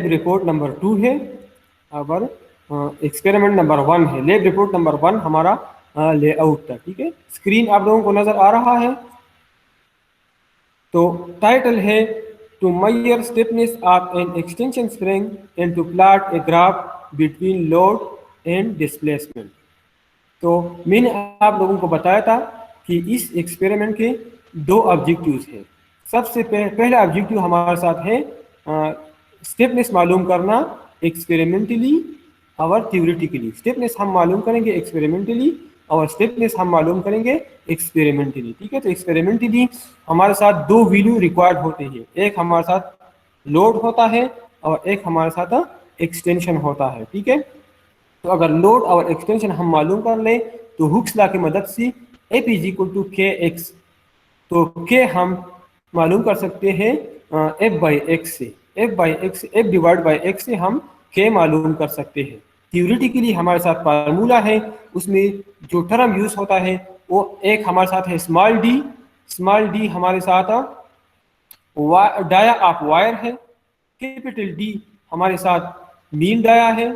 Report number 2 है और experiment number 1 है। लैब रिपोर्ट नंबर 1 हमारा लेआउट था, ठीक है। स्क्रीन आप लोगों को नजर आ रहा है। तो टाइटल है to measure stiffness of an extension spring and to plot a graph between load and displacement. तो मैंने आप लोगों को बताया था कि इस एक्सपेरिमेंट के दो ऑब्जेक्टिव्स हैं। सबसे पहला ऑब्जेक्टिव हमारे साथ है स्टिफनेस मालूम करना एक्सपेरिमेंटली और थ्योरेटिकली। स्टिफनेस हम मालूम करेंगे एक्सपेरिमेंटली और स्टिफनेस हम मालूम करेंगे एक्सपेरिमेंटली, ठीक है। तो एक्सपेरिमेंटली हमारे साथ दो वैल्यू रिक्वायर्ड होते हैं, एक हमारे साथ लोड होता है और एक हमारे साथ एक्सटेंशन होता है, ठीक है। तो अगर लोड और एक्सटेंशन हम मालूम कर लें तो हुक्स लॉ की मदद से F is equal to K x, तो के हम मालूम कर सकते हैं एफ बाई एक्स से। एफ डिवाइड बाई एक्स से हम के मालूम कर सकते हैं। थ्योरेटिकली हमारे साथ फार्मूला है, उसमें जो टर्म यूज होता है वो एक हमारे साथ है स्मॉल डी हमारे साथ डाया ऑफ वायर है, कैपिटल डी हमारे साथ मीन डाया है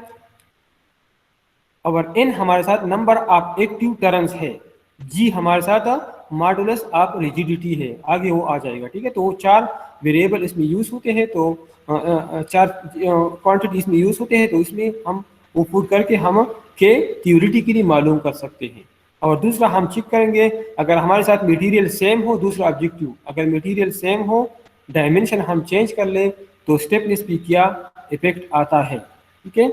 और एन हमारे साथ नंबर ऑफ एक्टिव टर्न्स है, जी हमारे साथ मॉडुलस ऑफ रिजिडिटी है, आगे वो आ जाएगा, ठीक है। तो वो चार वेरिएबल इसमें यूज होते हैं, तो चार क्वांटिटी इसमें यूज होते हैं, तो इसमें हम वो पुट करके हम के थ्योरेटिकली मालूम कर सकते हैं। और दूसरा हम चेक करेंगे अगर हमारे साथ मटेरियल सेम हो, दूसरा ऑब्जेक्टिव अगर मटेरियल सेम हो, डायमेंशन हम चेंज कर ले तो स्टिफनेस पे क्या इफेक्ट आता है, ठीक है।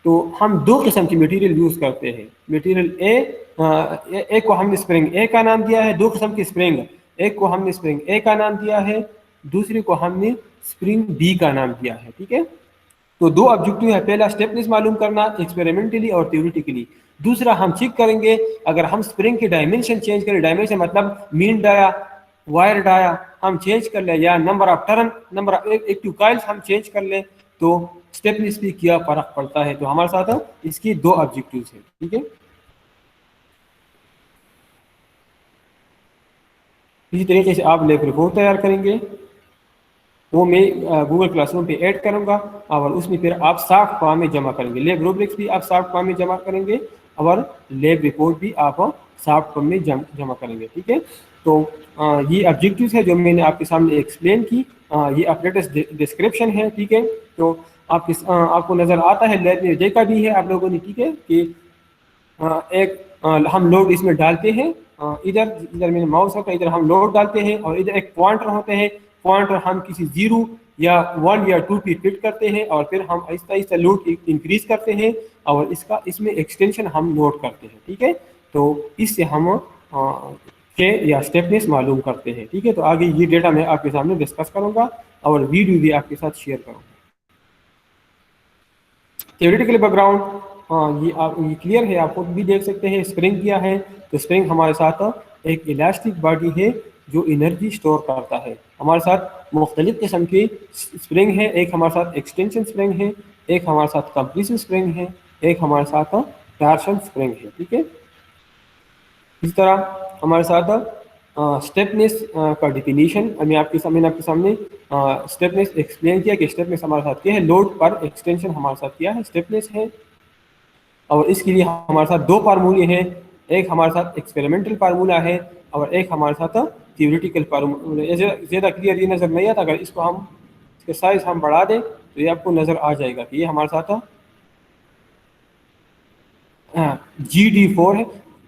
तो हम दो किस्म की मटेरियल यूज करते हैं। मटेरियल एक को हमने स्प्रिंग ए का नाम दिया है, दो किस्म की स्प्रिंग, एक को हमने स्प्रिंग ए का नाम दिया है, दूसरी को हमने स्प्रिंग बी का नाम दिया है, ठीक है। तो दो ऑब्जेक्टिव है, पहला स्टिफनेस मालूम करना एक्सपेरिमेंटली और थ्योरेटिकली, दूसरा हम चेक करेंगे अगर हम स्प्रिंग के डायमेंशन चेंज करें, डायमेंशन मतलब मीन डाया वायर डाया हम चेंज कर ले या number of turn number of active coils हम चेंज कर ले तो स्टिफनेस पे क्या फर्क पड़ता है। तो हमारे साथ इसकी दो ऑब्जेक्टिव्स हैं, ठीक है। इसी तरीके से आप लैब रिपोर्ट तैयार करेंगे, वो मैं गूगल क्लासरूम पे ऐड करूंगा और उसमें फिर आप सॉफ्ट फॉर्म में जमा करेंगे। लैब रूब्रिक्स भी आप सॉफ्ट फॉर्म में जमा करेंगे और लैब रिपोर्ट भी आप सॉफ्ट फॉर्म में जमा करेंगे, ठीक है। तो ये ऑब्जेक्टिव्स है जो मैंने आपके सामने एक्सप्लेन की, ये अपडेटेड डिस्क्रिप्शन है, ठीक है। तो आपको नज़र आता है, लैब में देखा भी है आप लोगों ने, ठीक है, कि एक हम लोड इसमें डालते हैं, इधर इधर मेरे माउस होता है, इधर हम लोड डालते हैं और इधर एक पॉइंटर होते हैं, पॉइंटर हम किसी 0 या 1 या 2 पे फिट करते हैं और फिर हम आहिस्ता आहिस्ता लोड इंक्रीज करते हैं और इसमें एक्सटेंशन हम नोट करते हैं, ठीक है। तो इससे हम के या स्टेपनेस मालूम करते हैं, ठीक है। तो आगे ये डेटा मैं आपके सामने डिस्कस करूंगा और वीडियो भी आपके साथ शेयर करूंगा। थ्योरेटिकल बैकग्राउंड, ये क्लियर है, आप भी देख सकते हैं स्प्रिंग किया है, तो स्प्रिंग हमारे साथ एक इलास्टिक बॉडी है जो एनर्जी स्टोर करता है। हमारे साथ मुख्तलिफ किस्म की स्प्रिंग है, एक हमारे साथ एक्सटेंशन स्प्रिंग है, एक हमारे साथ कंप्रेसिव स्प्रिंग है, एक हमारे साथ टॉर्शन स्प्रिंग है, ठीक है। इस तरह हमारे साथ स्टेपनेस का डिफिनीशन मैंने आपके सामने स्टेपनेस एक्सप्लेन किया कि स्टेपनेस हमारे साथ क्या है, लोड पर एक्सटेंशन हमारे साथ क्या है, स्टेपनेस है। और इसके लिए हमारे साथ दो फार्मूले हैं, एक हमारे साथ एक्सपेरिमेंटल फार्मूला है और एक हमारे साथ थ्योरेटिकल फार्मूला। ज़्यादा क्लियर ये नज़र नहीं आता, अगर इसको हम इसके साइज हम बढ़ा दें तो ये आपको नज़र आ जाएगा कि ये हमारे साथ GD4 है।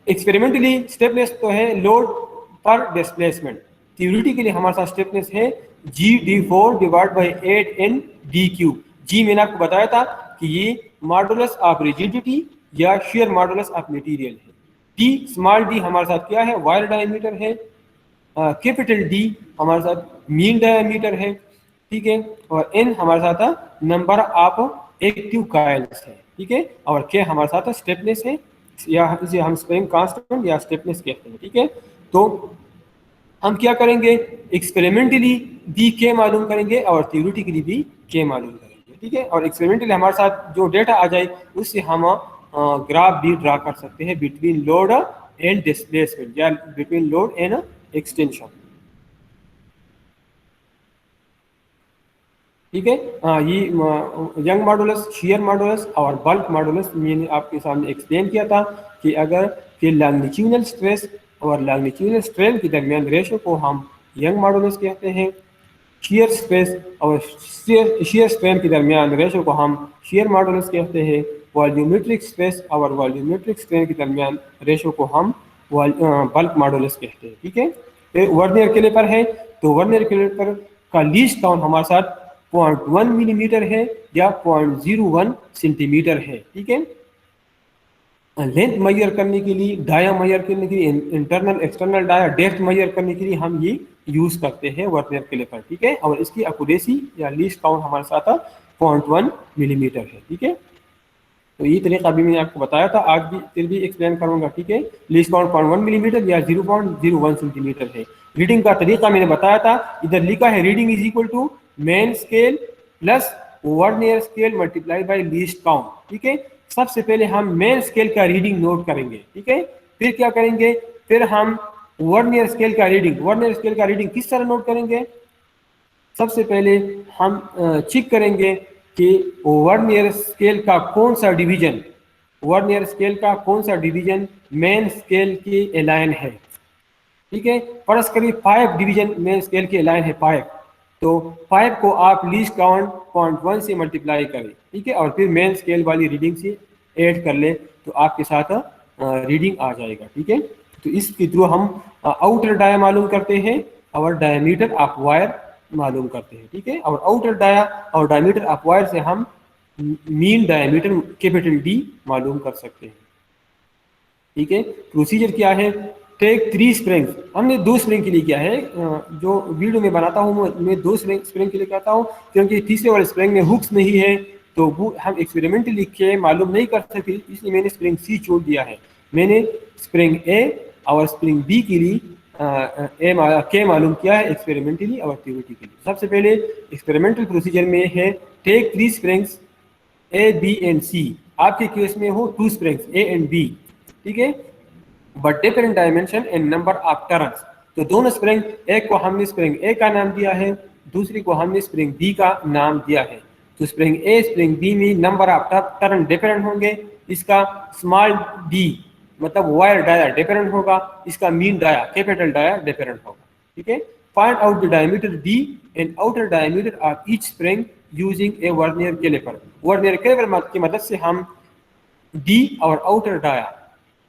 एक्सपेरिमेंटली स्टेपनेस तो है लोड पर डिस्प्लेसमेंट, थ्योरेटिकली हमारे साथ स्टेपनेस है GD4 डिवाइड बाई 8ND3। जी मैंने आपको बताया था कि ये मॉडुलस ऑफ रिजिडिटी या शेयर मॉडुलस ऑफ मटेरियल है। डी स्मॉल डी हमारे साथ क्या है, वायर डायमीटर है, कैपिटल डी हमारे साथ मीन डायमीटर है, ठीक है, और एन हमारे साथ नंबर ऑफ एक्टिव कॉइल्स है, ठीक है, और के हमारे साथ स्टेपनेस है या इसे हम स्प्रिंग कांस्टेंट या स्टेपनेस कहते हैं, ठीक है। तो हम क्या करेंगे, एक्सपेरिमेंटली भी के मालूम करेंगे और थ्योरेटिकली भी के मालूम करेंगे, ठीक है। और एक्सपेरिमेंटली हमारे साथ जो डेटा आ जाए उससे हम ग्राफ भी ड्रा कर सकते हैं बिटवीन लोड एंड डिस्प्लेसमेंट या बिटवीन लोड एंड एक्सटेंशन। ठीक है। ये यंग मॉडुलस, शियर मॉडुलस और बल्क मॉडुलस मैंने आपके सामने एक्सप्लेन किया था कि अगर कि लॉन्गिट्यूडनल स्ट्रेस और लॉन्गिट्यूडनल स्ट्रेन के दरमियान रेशो को हम यंग मॉडुलस कहते हैं। शियर स्ट्रेस और शियर स्ट्रेन के दरमियान रेशो को हम शियर मॉडुलस कहते हैं। वॉल्यूमेट्रिक स्ट्रेस और वॉल्यूमेट्रिक स्ट्रेन के दरमियान रेशो को हम बल्क मॉडुलस कहते हैं। ठीक है। फिर वर्नियर कैलिपर है, तो वर्नियर कैलिपर का लीस्ट काउंट हमारे साथ 0.1 मिलीमीटर है या 0.01 सेंटीमीटर है। ठीक है। लेंथ मेजर करने के लिए, डाया मेजर करने के लिए, internal external dia, depth measure करने के लिए हम ये यूज करते हैं वर्नियर कैलिपर। ठीक है। और इसकी एक्यूरेसी या लीस्ट काउंट हमारे साथ 0.1 मिलीमीटर है। ठीक है। तो ये तरीका अभी मैंने आपको बताया था, आज भी फिर भी एक्सप्लेन करूंगा। ठीक है। लीस्ट काउंट 0.1 मिलीमीटर या 0.01 सेंटीमीटर है। रीडिंग का तरीका मैंने बताया था, इधर लिखा है reading is equal to main scale plus vernier scale multiply by least count. ठीक है। सबसे पहले हम मेन स्केल का रीडिंग नोट करेंगे। ठीक है। फिर क्या करेंगे, फिर हम वर्नियर स्केल का रीडिंग किस तरह नोट करेंगे। सबसे पहले हम चेक करेंगे कि वर्नियर स्केल का कौन सा डिवीजन मेन स्केल के अलाइन है। ठीक है। फर्ज करिए 5 डिवीजन मेन स्केल के अलाइन है 5, तो 5 को आप लीस्ट काउंट 0.1 से मल्टीप्लाई करें। ठीक है। और फिर मेन स्केल वाली रीडिंग से ऐड कर ले तो आपके साथ रीडिंग आ जाएगा। ठीक है। तो इसके थ्रू हम आउटर डाया मालूम करते हैं और डायमीटर ऑफ वायर मालूम करते हैं। ठीक है। और आउटर डाया और डायमीटर ऑफ वायर से हम मीन डायमीटर कैपिटल डी मालूम कर सकते हैं। ठीक है। प्रोसीजर क्या है, टेक 3 स्प्रिंग, हमने 2 स्प्रिंग के लिए किया है। जो वीडियो में बनाता हूँ मैं 2 स्प्रिंग के लिए कहता हूँ, क्योंकि तीसरे वाले स्प्रिंग में हुक्स नहीं है तो वो हम एक्सपेरिमेंटली लिख के मालूम नहीं कर सकते, इसलिए मैंने स्प्रिंग सी छोड़ दिया है। मैंने स्प्रिंग ए और स्प्रिंग बी के लिए के मालूम किया है एक्सपेरिमेंटली और थ्योरेटिकली। सबसे पहले एक्सपेरिमेंटल प्रोसीजर में है take 3 springs A B and C. आपके केस में हो 2 स्प्रिंग्स ए एंड बी। ठीक है। But different dimension and number of turns. तो दोनों स्प्रिंग, एक को हमने स्प्रिंग ए का नाम दिया है, दूसरी को हमने स्प्रिंग बी का नाम दिया है। तो स्प्रिंग ए स्प्रिंग बी में नंबर ऑफ टर्न डिफरेंट होंगे। इसका स्मॉल डी मतलब वायर डाया डिफरेंट होगा, इसका mean dia capital dia different होगा। ठीक है। Find out the diameter D and outer diameter of each spring using a vernier caliper. Vernier caliper की मदद से हम डी और आउटर डाया,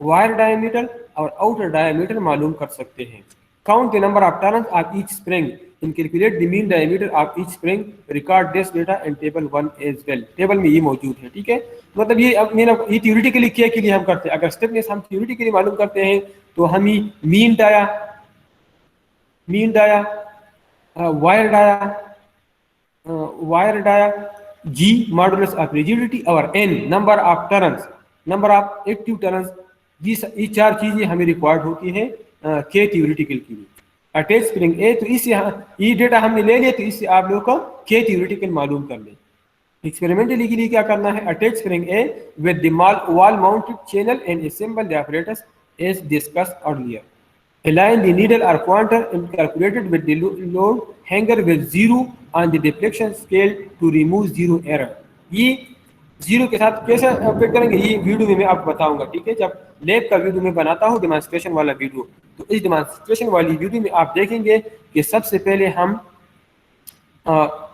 वायर डायमीटर और आउटर डायमीटर मालूम कर सकते हैं। Count the number of turns of each spring and calculate the mean diameter of each spring, record this data in table 1 as well. Table में ये मौजूद है। ठीक है। मतलब ये अब मैंने ये थ्योरेटिकली किया के लिए हम करते हैं। अगर स्टिफनेस हम थ्योरेटिकली मालूम करते हैं तो हम ही mean dia wire dia G modulus of rigidity और N number of turns, number of active turns, ये 4 चीजें हमें रिक्वायर्ड होती है के थ्योरेटिकल के लिए। अटैच स्प्रिंग ए, तो इससे ये डेटा हमने ले लिया, तो इससे आप लोग को के थ्योरेटिकल मालूम कर लें। एक्सपेरिमेंटली के लिए क्या करना है, attach spring A with the wall mounted channel and assemble the apparatus as discussed earlier. Align the needle or pointer and calculated with the load hanger with 0 on the deflection scale to remove zero error. ये zero के साथ कैसे fit करेंगे ये video में मैं आपको बताऊंगा। ठीक है। जब लैब का वीडियो में बनाता हूँ डेमोन्स्ट्रेशन वाला वीडियो, तो इस डेमोन्स्ट्रेशन वाली वीडियो में आप देखेंगे कि सबसे पहले हम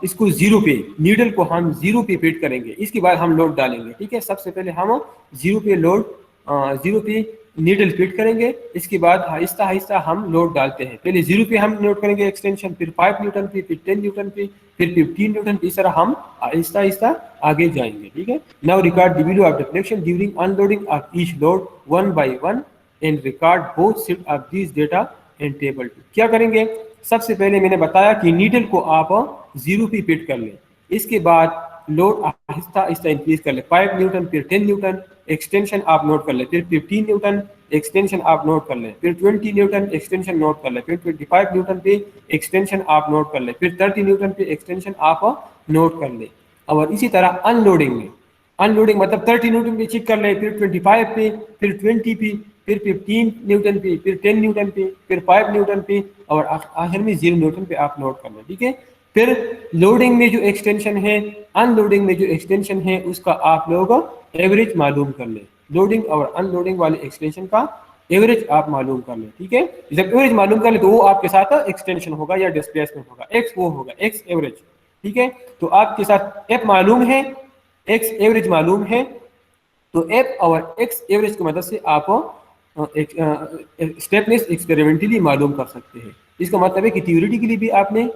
इसको 0 पे, नीडल को हम 0 पे फिट करेंगे, इसके बाद हम लोड डालेंगे। ठीक है। सबसे पहले हम 0 पे नीडल फिट करेंगे, इसके बाद आहिस्ता आहिस्ता हम लोड डालते हैं। पहले 0 पे हम नोट करेंगे एक्सटेंशन, फिर 5 न्यूटन पे, फिर 10 न्यूटन पे, फिर 15 न्यूटन पे, इस तरह हम आहिस्ता आहिस्ता आगे जाएंगे। ठीक है। Now record the value of deflection during unloading of each load 1 by 1 and record both set of this data in table 2। क्या करेंगे, सबसे पहले मैंने बताया कि नीडल को आप 0 पे फिट कर लें, इसके बाद लोड आहिस्ता आहिस्ता इंक्रीज कर ले, 5 न्यूटन, फिर 10 न्यूटन, एक्सटेंशन आप नोट कर ले, फिर 15 न्यूटन एक्सटेंशन आप नोट कर ले, फिर 20 न्यूटन एक्सटेंशन नोट कर ले, फिर 25 न्यूटन पे एक्सटेंशन आप नोट कर ले, फिर 30 न्यूटन पे एक्सटेंशन आप नोट कर ले। और इसी तरह अनलोडिंग मतलब 30 न्यूटन पे चेक कर ले, फिर 25 पे, फिर 20 पे, फिर 15 न्यूटन पे, फिर 10 न्यूटन पे, फिर 5 न्यूटन पे और आखिर में 0 न्यूटन पे आप नोट कर लें। ठीक है। फिर लोडिंग में जो एक्सटेंशन है, अनलोडिंग में जो एक्सटेंशन है, उसका आप लोग एवरेज मालूम कर लें। लोडिंग और अनलोडिंग वाले एक्सटेंशन का एवरेज आप मालूम कर लें, ठीक है। जब एवरेज मालूम कर ले तो वो आपके साथ एक्सटेंशन होगा या डिस्प्लेसमेंट होगा, एक्स वो होगा, एक्स एवरेज, ठीक है। तो आपके साथ एफ मालूम है, एक्स एवरेज मालूम है, तो एफ और एक्स एवरेज की मदद से आप स्टेपलेस एक्सपेरिमेंटली मालूम कर सकते हैं। इसका मतलब है कि थ्योरेटिकली भी आपने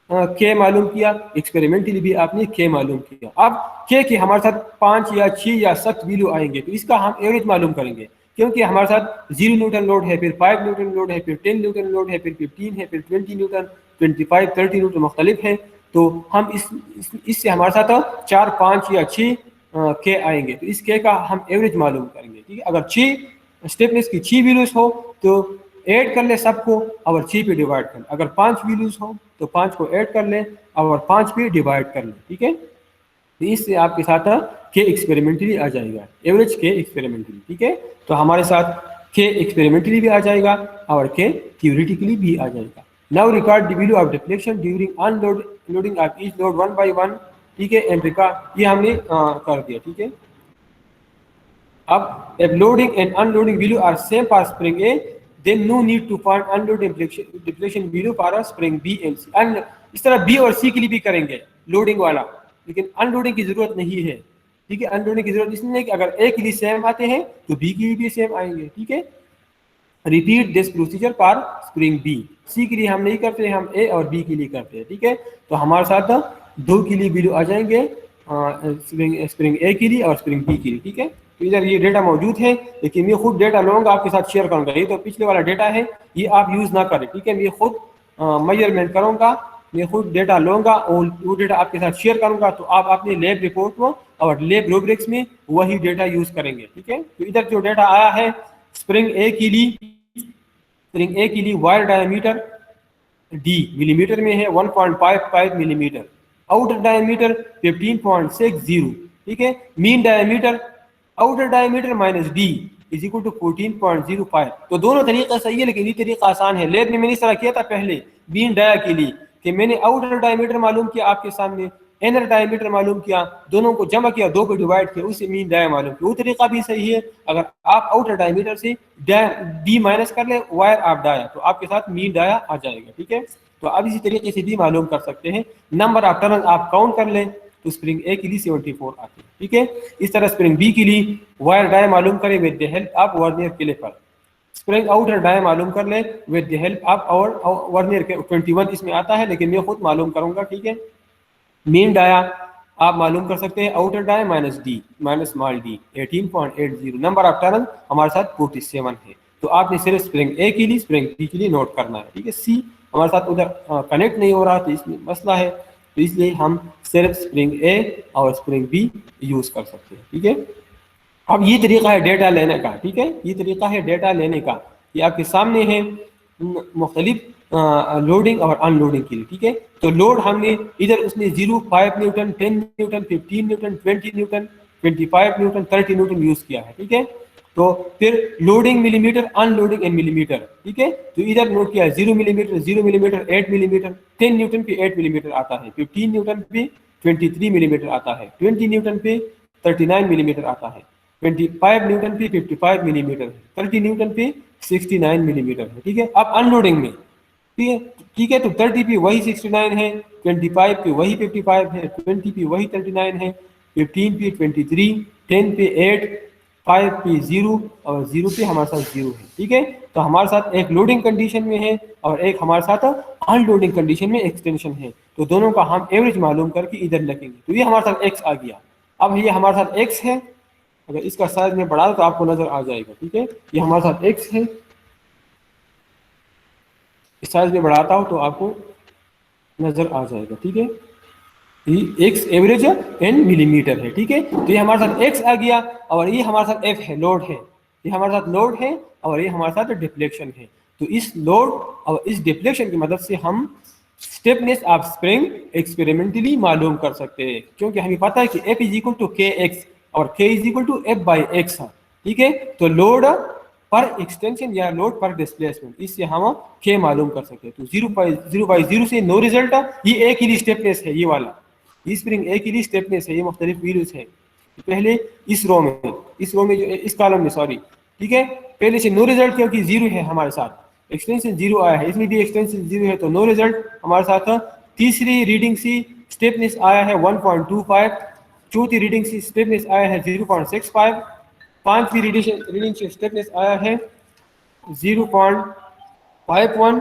के मालूम किया, एक्सपेरिमेंटली भी आपने के मालूम किया। अब के हमारे साथ 5 या 6 या 7 वैल्यू आएंगे तो इसका हम एवरेज मालूम करेंगे, क्योंकि हमारे साथ 0 न्यूटन लोड है, फिर 5 न्यूटन लोड है, फिर 10 न्यूटन लोड है, फिर 15 है, फिर 20 न्यूटन, 25, 30 न्यूटन मुख्तलिफ है। तो हम इससे हमारे साथ 4, 5 या 6 के आएंगे तो इस के का हम एवरेज मालूम करेंगे, ठीक है। अगर 6 स्टेपलेस की 6 वैल्यूज हो तो ऐड कर ले सबको और 6 पे डिवाइड कर ले। अगर 5 वैल्यूज हो तो 5 को ऐड कर ले और 5 पे डिवाइड कर ले, ठीक है। तो इससे आपके साथ के एक्सपेरिमेंटली आ जाएगा, एवरेज के एक्सपेरिमेंटली, ठीक है। तो हमारे साथ के एक्सपेरिमेंटली भी आ जाएगा और के थ्योरेटिकली भी आ जाएगा। Now record the value of deflection during unloading of each load one by one, ठीक है। एंड रिकॉर्ड ये हमने कर दिया, ठीक है। अब if loading and unloading value are same for spring A, then no need to find unloading deflection value for a spring B and C। इस तरह B और C के लिए भी करेंगे लोडिंग वाला, लेकिन अनलोडिंग की जरूरत नहीं है, ठीक है। अनलोडिंग की जरूरत इसलिए कि अगर A के लिए सेम आते हैं तो B के लिए भी सेम आएंगे, ठीक है। Repeat this procedure for spring B. C के लिए हम नहीं करते, हम ए और बी के लिए करते हैं, ठीक है। तो हमारे साथ 2 के लिए वैल्यू आ जाएंगे, स्प्रिंग ए के लिए और स्प्रिंग बी के लिए, ठीक है। तो इधर ये डेटा मौजूद है, लेकिन मैं खुद डेटा लूंगा आपके साथ शेयर करूंगा। ये तो पिछले वाला डेटा है, ये आप यूज ना करें, ठीक है। मैं खुद मेजरमेंट करूंगा, मैं खुद डेटा लूंगा और वो डेटा आपके साथ शेयर करूंगा, तो आप अपने लैब रिपोर्ट में और लैब रूब्रिक्स में वही डेटा यूज करेंगे, ठीक है। तो इधर जो डेटा आया है स्प्रिंग ए के लिए वायर डायमीटर डी मिलीमीटर में है 1.55 मिलीमीटर, आउटर डायमीटर 15.60, ठीक है। Mean diameter outer diameter minus D is equal to 14.05। तो दोनों तरीका सही है, लेकिन ये तरीका आसान है। लैब में मैंने इस तरह किया था पहले मीन डाया के लिए कि मैंने आउटर डायमीटर मालूम किया आपके सामने, इनर डायमीटर मालूम किया, दोनों को जमा किया, 2 को डिवाइड किया, उससे मीन डाया मालूम किया। वो तरीका भी सही है। अगर आप आउटर डायमीटर से डी माइनस कर ले वायर आप डाया तो आपके साथ मीन डाया आ जाएगा, ठीक है। तो आप इसी तरीके से भी मालूम कर सकते हैं। नंबर ऑफ टर्न आप काउंट कर लें तो स्प्रिंग ए के लिए 74 आते हैं, ठीक है। इस तरह स्प्रिंग बी के लिए वायर डाया मालूम करें with the help of vernier caliper. Spring outer dia मालूम कर ले विद द हेल्प ऑफ और वर्नियर के 21 इसमें आता है, लेकिन मैं खुद मालूम करूंगा, ठीक है। मीन डाया आप मालूम कर सकते हैं outer dia minus D minus small D 18.80। Number of turn हमारे साथ 47 है। तो आपने सिर्फ स्प्रिंग ए के लिए स्प्रिंग बी के लिए नोट करना है, ठीक है। सी हमारे साथ उधर कनेक्ट नहीं हो रहा तो इसमें मसला है, तो इसलिए हम सिर्फ स्प्रिंग ए और स्प्रिंग बी यूज कर सकते हैं, ठीक है। अब ये तरीका है डेटा लेने का, ठीक है। ये तरीका है डेटा लेने का, ये आपके सामने है मुख्तलिफ लोडिंग और अनलोडिंग के लिए, ठीक है। तो लोड हमने इधर उसने 0, 5 Newton, 10 Newton, 15 Newton, 20 Newton, 25 Newton, 30 Newton use किया है, ठीक है। तो फिर लोडिंग मिलीमीटर, अनलोडिंग इन मिलीमीटर, ठीक है। तो इधर नोट किया 0 मिलीमीटर, 0 मिलीमीटर, 8 मिलीमीटर, 10 न्यूटन पे 8 मिलीमीटर आता है, 15 न्यूटन पे 23 मिलीमीटर आता है, 20 न्यूटन पे 39 मिलीमीटर आता है, 25 न्यूटन पे 55 मिलीमीटर, 30 न्यूटन पे 69 मिलीमीटर है, ठीक है। अब अनलोडिंग में, ठीक है। तो 30 पे वही 69 है, 25 पे वही 55 है, 20 पे वही 39 है, 15 पे 23, 10 पे 8, 5 पे 0 और 0 पे हमारे साथ 0 है, ठीक है। तो हमारे साथ एक लोडिंग कंडीशन में है और एक हमारे साथ अनलोडिंग कंडीशन में एक्सटेंशन है। तो दोनों का हम एवरेज मालूम करके इधर लिखेंगे। तो ये हमारे साथ x आ गया। अब ये हमारे साथ x है, अगर इसका साइज में बढ़ा तो आपको नजर आ जाएगा, ठीक है। ये हमारे साथ x है, इस साइज में बढ़ाता हूं तो आपको नजर आ जाएगा, ठीक है। ये x एवरेज इन मिलीमीटर है, ठीक है। तो ये हमारे साथ x आ गया और ये हमारे साथ f है, लोड है। ये हमारे साथ लोड है और ये हमारे साथ डिफ्लेक्शन है। तो इस लोड और इस डिफ्लेक्शन की मदद से हम स्टेपनेस ऑफ स्प्रिंग एक्सपेरिमेंटली मालूम कर सकते हैं, क्योंकि हमें पता है कि F is equal to K X और K is equal to F by X है, ठीक है। तो लोड पर एक्सटेंशन या लोड पर डिस्प्लेसमेंट, इससे हम के मालूम कर सकते हैं। तो 0 से नो रिजल्ट, ये ए के लिए स्टेपनेस है, ये वाला स्प्रिंग ए के लिए स्टेपनेस है, ये मुख्तलिफ वैल्यूज है। पहले इस रो में जो इस कॉलम में, सॉरी, ठीक है, पहले से नो रिजल्ट क्योंकि 0 है हमारे साथ, एक्सटेंशन 0 आया है, इसमें भी एक्सटेंशन 0 है तो नो रिजल्ट हमारे साथ। तीसरी रीडिंग से स्टेपनेस आया है 1.25, चौथी रीडिंग से स्टेपनेस आया है 0.65, पांचवी रीडिंग से स्टेपनेस आया है 0.51,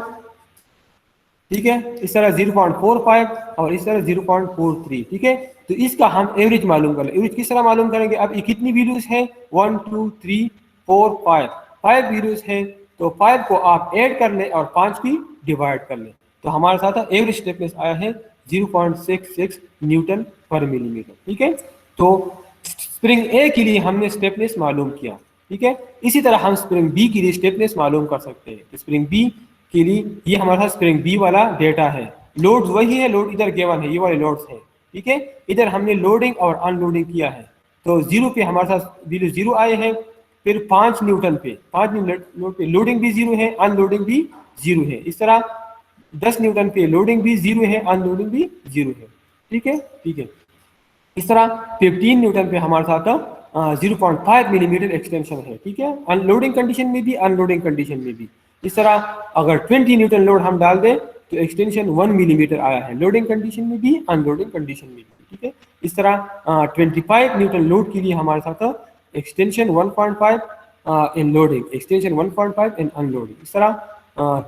ठीक है, इस तरह 0.45 और इस तरह 0.43, ठीक है। तो इसका हम एवरेज मालूम कर लें। एवरेज किस तरह मालूम करेंगे? अब ये कितनी वैल्यूज है? 1 2 3 4 5, 5 वैल्यूज है, तो 5 को आप ऐड कर लें और 5 की डिवाइड कर लें, तो हमारे साथ एवरेज स्टेपनेस आया है 0.66 न्यूटन पर मिलीमीटर, ठीक है। तो स्प्रिंग ए के लिए हमने स्टेपनेस मालूम किया, ठीक है। इसी तरह हम स्प्रिंग बी के लिए स्टेपनेस मालूम कर सकते हैं। स्प्रिंग बी के लिए ये हमारा स्प्रिंग बी वाला डेटा है, लोड वही है, लोड इधर गिवन है, ये वाले लोड्स है, ठीक है। इधर हमने लोडिंग और अनलोडिंग किया है, तो 0 पे हमारे साथ वैल्यू 0 आए हैं, फिर 5 न्यूटन पे, 5 न्यूटन पे लोडिंग भी 0 है, अनलोडिंग भी 0 है। इस तरह 10 न्यूटन पे लोडिंग भी 0 है, अनलोडिंग भी 0 है, ठीक है, ठीक है। इस तरह 15 न्यूटन पे हमारे साथ 0.5 मिलीमीटर एक्सटेंशन है, ठीक है, अनलोडिंग कंडीशन में भी, अनलोडिंग कंडीशन में भी। इस तरह अगर 20 न्यूटन लोड हम डाल दें तो एक्सटेंशन 1 मिलीमीटर आया है, लोडिंग कंडीशन में भी, अनलोडिंग कंडीशन में भी, ठीक है। इस तरह 25 न्यूटन लोड के लिए हमारे साथ एक्सटेंशन 1.5 इन लोडिंग, एक्सटेंशन 1.5 इन अनलोडिंग। इस तरह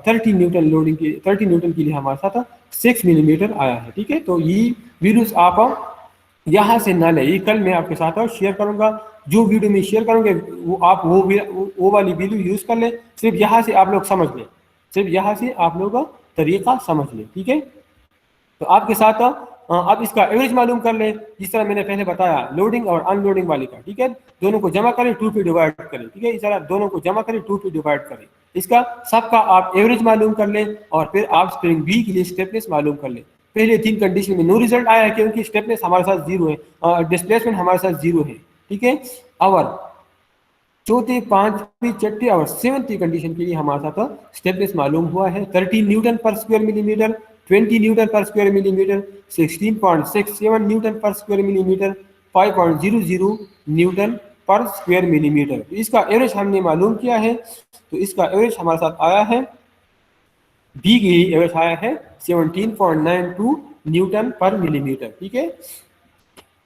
30 न्यूटन के लिए हमारे साथ 6 मिलीमीटर आया है, ठीक है। तो ये वैल्यूज आप यहाँ से ना ले, ये कल मैं आपके साथ और शेयर करूंगा, जो वीडियो में शेयर करूंगे वो आप वो वाली वीडियो यूज कर ले, सिर्फ यहाँ से आप लोग समझ लें, सिर्फ यहाँ से आप लोग तरीका समझ लें, ठीक है। तो आपके साथ आप इसका एवरेज मालूम कर लें, जिस तरह मैंने पहले बताया लोडिंग और अनलोडिंग वाली का, ठीक है। दोनों को जमा करें, 2 पे डिवाइड करें, ठीक है। इस तरह दोनों को जमा करें, 2 पे डिवाइड करें, इसका सबका आप एवरेज मालूम कर लें और फिर आप स्प्रिंग बी के लिए स्टेपनेस मालूम कर लें। पहले 3 कंडीशन में नो रिजल्ट आया है क्योंकि स्टेपनेस हमारे साथ 0 है, डिस्प्लेसमेंट हमारे साथ 0 है, ठीक है। और चौथी, पांचवी, छठी और 7वीं कंडीशन के लिए हमारे साथ स्टेपनेस मालूम हुआ है 13 Newton per square millimetre, 20 Newton per square millimetre, 16.67 Newton per square millimetre, 5.00 Newton per square millimetre. तो इसका एवरेज हमने मालूम किया है, तो इसका एवरेज हमारे साथ आया है, बी की एवरेज आया है 17.92 न्यूटन पर मिलीमीटर, ठीक है,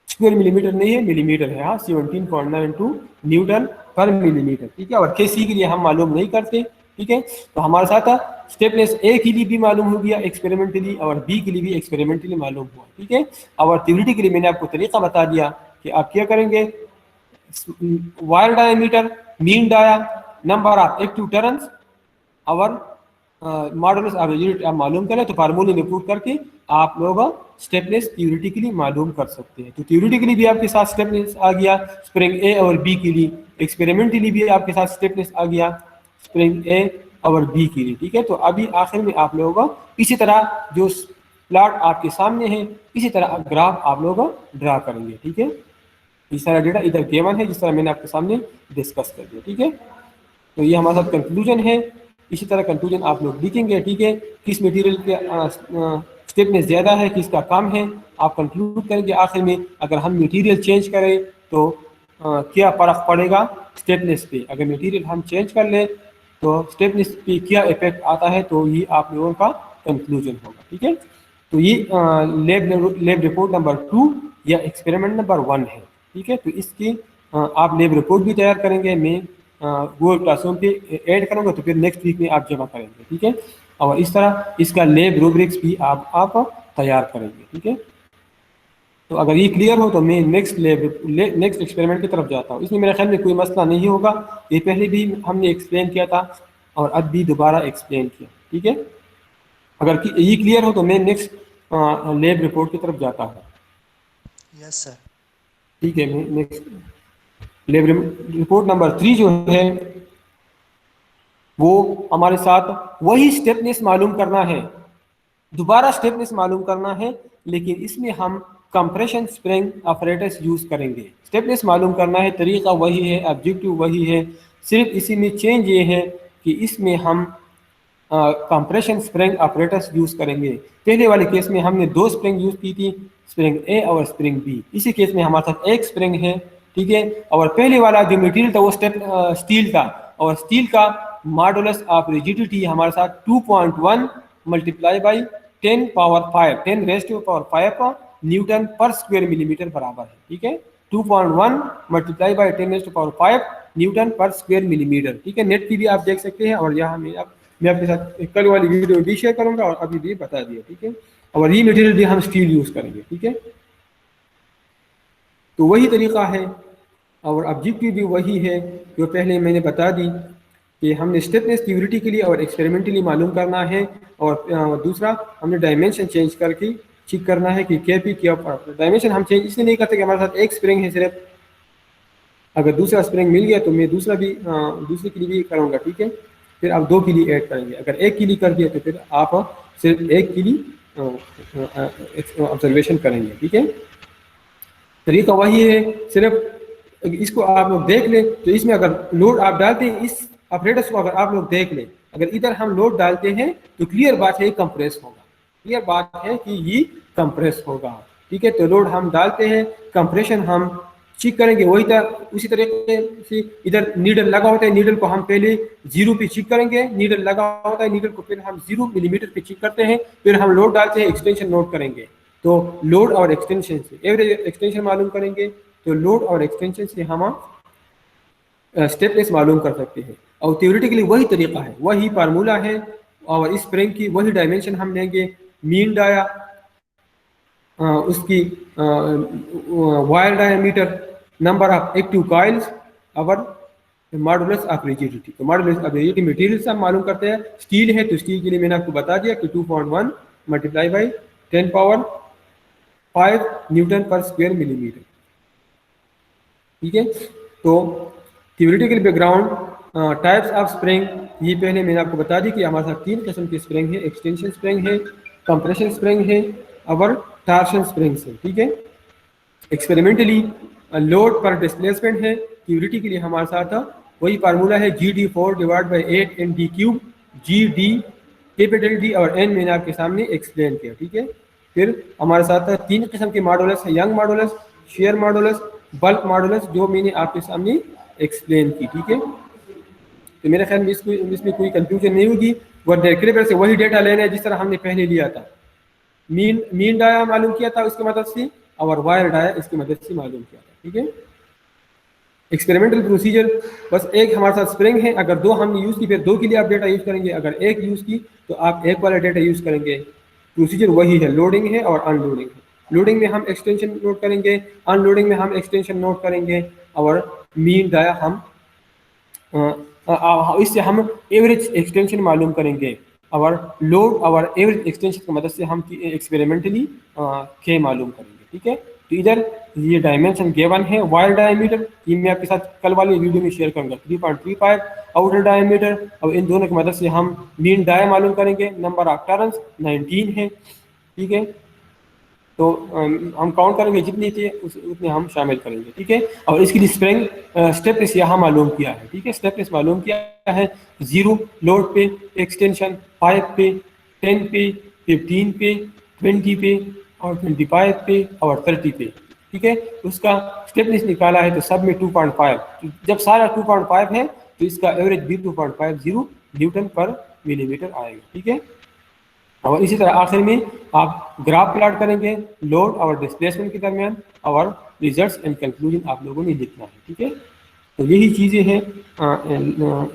स्क्वायर मिलीमीटर नहीं है, मिलीमीटर है, हाँ, 17.92 न्यूटन पर मिलीमीटर, ठीक है। और के सी के लिए हम मालूम नहीं करते, ठीक है। तो हमारे साथ स्टेपनेस ए के लिए भी मालूम हो गया एक्सपेरिमेंटली और बी के लिए भी एक्सपेरिमेंटली मालूम हुआ, ठीक है। और थ्योरेटिकली मैंने आपको तरीका बता दिया कि आप क्या करेंगे, wire diameter, mean dia, number of active turns और मॉडुलस ऑफ यूनिट आप मालूम करें, तो फार्मूले में पुट करके आप लोग स्टेपनेस थ्योरेटिकली मालूम कर सकते हैं। तो थ्योरेटिकली भी आपके साथ स्टेपनेस आ गया स्प्रिंग ए और बी के लिए, एक्सपेरिमेंटली भी आपके साथ स्टेपनेस आ गया स्प्रिंग ए और बी के लिए, ठीक है। तो अभी आखिर में आप लोग इसी तरह जो प्लॉट आपके सामने है, इसी तरह ग्राफ आप लोग ड्रा करेंगे, ठीक है। इस तरह डेटा इधर गिवन है जिस तरह मैंने आपके सामने डिस्कस कर दिया, ठीक है। तो ये हमारे साथ कंक्लूजन है, इसी तरह कंक्लूजन आप लोग लिखेंगे, ठीक है, किस मटेरियल के स्टेपनेस ज़्यादा है, किसका कम है, आप कंक्लूड करेंगे आखिर में। अगर हम मटेरियल चेंज करें तो क्या फ़र्क पड़ेगा स्टेपनेस पे, अगर मटेरियल हम चेंज कर लें तो स्टेपनेस पे क्या इफेक्ट आता है, तो ये आप लोगों का कंक्लूजन होगा, ठीक है। तो ये लैब रिपोर्ट नंबर 2 या एक्सपेरिमेंट नंबर 1 है, ठीक है। तो इसकी आप लैब रिपोर्ट भी तैयार करेंगे, मैं गूगल क्लासरूम पे ऐड करूँगा, तो फिर नेक्स्ट वीक में आप जमा करेंगे, ठीक है। और इस तरह इसका लैब रूब्रिक्स भी आप तैयार करेंगे, ठीक है। तो अगर ये क्लियर हो तो मैं नेक्स्ट एक्सपेरिमेंट की तरफ जाता हूँ। इसमें मेरे ख्याल में कोई मसला नहीं होगा, ये पहले भी हमने एक्सप्लेन किया था और अब भी दोबारा एक्सप्लेन किया, ठीक है। अगर ये क्लियर हो तो मैं नेक्स्ट लैब रिपोर्ट की तरफ जाता हूँ। Yes sir. ठीक है, मैं नेक्स्ट लैब रिपोर्ट नंबर 3 जो है वो हमारे साथ वही स्टेपनेस मालूम करना है, दोबारा स्टेपनेस मालूम करना है, लेकिन इसमें हम कंप्रेशन स्प्रिंग ऑपरेटर्स यूज करेंगे। स्टेपनेस मालूम करना है, तरीका वही है, ऑब्जेक्टिव वही है, सिर्फ इसी में चेंज ये है कि इसमें हम कंप्रेशन स्प्रिंग ऑपरेटर्स यूज़ करेंगे। पहले वाले केस में हमने 2 स्प्रिंग यूज़ की थी, स्प्रिंग ए और स्प्रिंग बी। इसी केस में हमारे साथ एक स्प्रिंग है, ठीक है। और पहले वाला जो मटेरियल था वो स्टील था, और स्टील का मॉडुलस ऑफ रिजिडिटी हमारे साथ 2.1 multiply by 10 power 5, 10 raise to power 5 newton per square millimetre बराबर है, ठीक है। 2.1 multiply by 10 raise to power 5 newton per square millimetre, ठीक है। नेट की भी आप देख सकते हैं, और यहाँ मैं आपके साथ कल वाली वीडियो में भी शेयर करूंगा और अभी भी बता दिया, ठीक है। और ये मटेरियल भी हम स्टील यूज करेंगे, ठीक है। तो वही तरीका है और ऑब्जेक्टिव भी वही है जो पहले मैंने बता दी कि हमने स्टेपनेस ट्यूबिलिटी के लिए और एक्सपेरिमेंटली मालूम करना है, और दूसरा हमने डायमेंशन चेंज करके चेक करना है कि केपी क्या डायमेंशन हम चेंज इसलिए नहीं करते कि हमारे साथ एक स्प्रिंग है सिर्फ, अगर दूसरा स्प्रिंग मिल गया तो मैं दूसरा भी दूसरे के लिए भी करूँगा, ठीक है। फिर आप 2 के लिए ऐड करेंगे, अगर 1 के लिए कर दिया तो फिर आप सिर्फ 1 के लिए ऑब्जर्वेशन करेंगे, ठीक है। तरीका वही है, सिर्फ इसको आप लोग देख लें। तो इसमें अगर लोड आप डालते हैं, इस ऑपरेटर्स को अगर आप लोग देख लें, अगर इधर हम लोड डालते हैं तो क्लियर बात है कंप्रेस होगा, क्लियर बात है कि ये कंप्रेस होगा, ठीक है। तो लोड हम डालते हैं, कंप्रेशन हम चेक करेंगे वही उसी तरीके से इधर नीडल लगा होता है, नीडल को हम पहले 0 पे चेक करेंगे, नीडल लगा होता है, नीडल को फिर हम 0 मिलीमीटर पे चेक करते हैं, फिर हम लोड डालते हैं, एक्सटेंशन नोट करेंगे। तो लोड और एक्सटेंशन से एवरेज एक्सटेंशन मालूम करेंगे, तो लोड और एक्सटेंशन से हम स्टेपनेस मालूम कर सकते हैं। और थ्योरेटिकली वही तरीका है, वही फार्मूला है, और इस स्प्रिंग की वही डायमेंशन हम लेंगे, मीन डाया, उसकी wire diameter, number of active coils, और मॉडुलस ऑफ रिजिडिटी। तो मॉडुलस ऑफ रिजिडिटी मटेरियल से हम मालूम करते हैं, स्टील है तो स्टील के लिए मैंने आपको बता दिया कि 2.1 multiply by 10 power 5 newton per square millimetre, ठीक है। तो theoretical background, types of spring, ये पहले मैंने आपको बता दी कि हमारे साथ 3 किस्म की स्प्रिंग है, एक्सटेंशन स्प्रिंग है, कंप्रेशन स्प्रिंग है, और टार्शन स्प्रिंग है, ठीक है। एक्सपेरिमेंटली लोड पर डिस्प्लेसमेंट है, थ्योरेटिकली के लिए हमारे साथ वही फार्मूला है GD4 divide by 8 ND cube, GD capital D और N मैंने आपके सामने एक्सप्लेन किया, ठीक है। फिर हमारे साथ 3 किस्म के मॉडुलस है, young modulus, share modulus, bulk modulus, जो मैंने आपके सामने एक्सप्लेन की, ठीक है। तो मेरे ख्याल में इसमें कोई कंफ्यूजन नहीं होगी, वह डेरिवेटिव से वही डेटा लेना है जिस तरह हमने पहले लिया था। मीन डाया मालूम किया था उसकी मदद से, और वायर डाया इसकी मदद से मालूम किया था, ठीक है। एक्सपेरिमेंटल प्रोसीजर बस एक हमारे साथ स्प्रिंग है, अगर 2 हमने यूज़ की फिर 2 के लिए आप डेटा यूज़ करेंगे, अगर 1 यूज़ की तो आप 1 वाला डेटा यूज़ करेंगे। प्रोसीजर वही है, लोडिंग है और अनलोडिंग है। लोडिंग में हम एक्सटेंशन नोट करेंगे, अनलोडिंग में हम एक्सटेंशन नोट करेंगे, और मीन डाया हम इससे हम एवरेज एक्सटेंशन मालूम करेंगे, और लोड और एवरेज एक्सटेंशन की मदद से हम एक्सपेरिमेंटली के मालूम करेंगे, ठीक है। तो इधर ये डायमेंशन गिवन है, वायर डायमीटर, ये मैं आपके साथ कल वाली वीडियो में शेयर करूंगा, 3.35 आउटर डायमीटर, और इन दोनों की मदद से हम मीन डाया मालूम करेंगे। नंबर ऑफ टर्न्स 19 है, ठीक है। तो हम काउंट करेंगे जितनी थी उतने हम शामिल करेंगे, ठीक है। और इसके लिए स्प्रिंग स्टेपनेस यहाँ मालूम किया है, ठीक है। स्टेपनेस मालूम किया है 0 लोड पे, एक्सटेंशन 5 पे, 10 पे, 15 पे, 20 पे, और 25 पे, और 30 पे, ठीक है। उसका स्टेपनेस निकाला है तो सब में 2.5, जब सारा 2.5 है तो इसका एवरेज भी 2.50 न्यूटन पर मिलीमीटर आएगा, ठीक है। और इसी तरह आखिर में आप ग्राफ प्लॉट करेंगे लोड और डिस्प्लेसमेंट के दरमियान, और रिजल्ट्स एंड कंक्लूजन आप लोगों ने लिखना है, ठीक है। तो यही चीज़ें हैं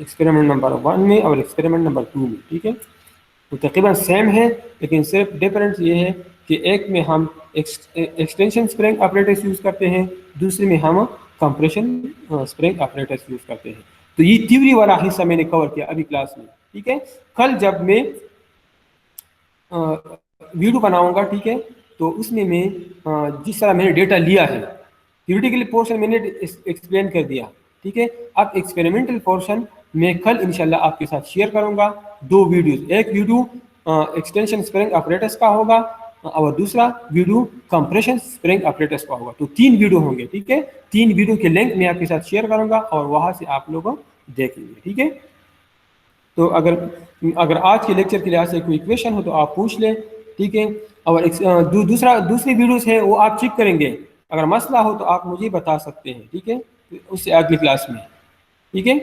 एक्सपेरिमेंट नंबर 1 में और एक्सपेरिमेंट नंबर 2 में, ठीक है। तो तकरीबन सेम है, लेकिन सिर्फ डिफरेंस ये है कि एक में हम एक्सटेंशन स्प्रिंग ऑपरेटर्स यूज़ करते हैं, दूसरे में हम कंप्रेशन स्प्रिंग ऑपरेटर्स यूज़ करते हैं। तो ये थ्योरी वाला हिस्सा मैंने कवर किया अभी क्लास में, ठीक है। कल जब मैं वीडियो बनाऊंगा, ठीक है, तो उसमें मैं जिस तरह मैंने डेटा लिया है, थ्योरेटिकल पोर्शन मैंने एक्सप्लेन कर दिया, ठीक है। अब एक्सपेरिमेंटल पोर्शन मैं कल इंशाल्लाह आपके साथ शेयर करूंगा 2 वीडियोस, एक वीडियो एक्सटेंशन स्प्रिंग ऑपरेटर्स का होगा, और दूसरा वीडियो कंप्रेशन स्प्रिंग ऑपरेटर्स का होगा। तो 3 वीडियो होंगे, ठीक है। 3 वीडियो के लिंक मैं आपके साथ शेयर करूंगा, और वहां से आप लोग देखेंगे। ठीक है, तो अगर आज के लेक्चर के लिहाज से कोई क्वेश्चन हो तो आप पूछ लें। ठीक है, और दूसरी वीडियोस है वो आप चेक करेंगे, अगर मसला हो तो आप मुझे बता सकते हैं। ठीक है, उससे अगली क्लास में। ठीक है।